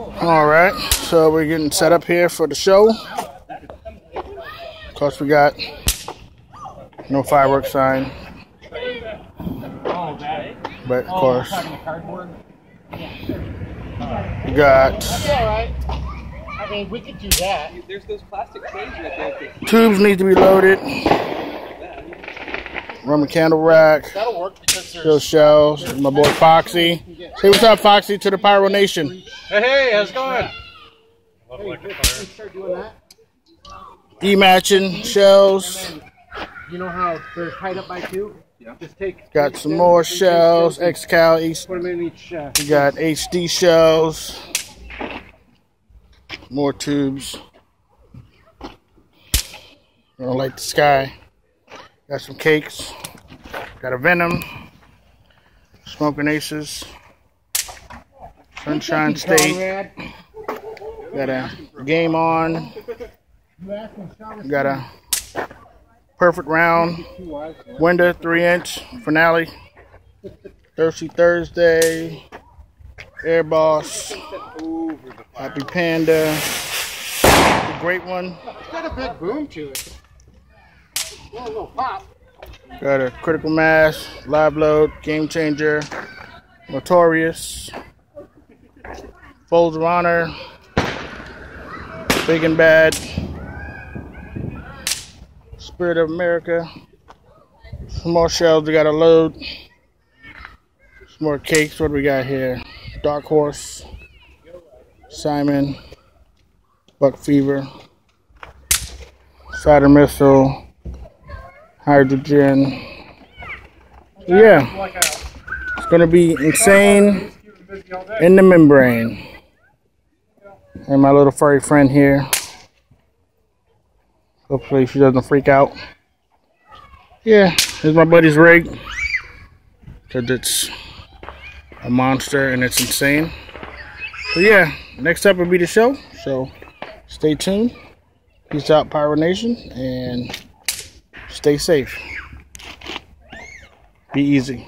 All right, so we're getting set up here for the show. Of course, we got no fireworks sign, but of course, we got. I mean, we could do that. There's those plastic trays right there. Tubes need to be loaded. Roman candle rack. That'll work because there's Those shells. My boy Foxy. Say what's up, Foxy, to the Pyro Nation. Hey, how's it going? start doing that. E-matching shells. You know how they're tied up by two? Yeah. Just take. Got some more shells. X-Cal. Put them in each. We got HD shells. More tubes. I don't like the sky. Got some cakes. Got a Venom. Smoking Aces. Sunshine State. Got a Game On. Got a Perfect Round. Window 3-inch finale. Thirsty Thursday. Air Boss. Happy Panda. The Great One. It's got a big boom to it. A little pop. Got a Critical Mass, Live Load, Game Changer, Notorious, Folds of Honor, Big and Bad, Spirit of America. Some more shells we gotta load. Some more cakes. What do we got here? Dark Horse, Simon, Buck Fever, Saturn Missile, Hydrogen. So yeah, it's gonna be insane in the membrane. And my little furry friend here. Hopefully she doesn't freak out. Yeah, here's my buddy's rig. Cause it's a monster and it's insane. So yeah, next up will be the show. So stay tuned. Peace out, Pyro Nation, and stay safe. Be easy.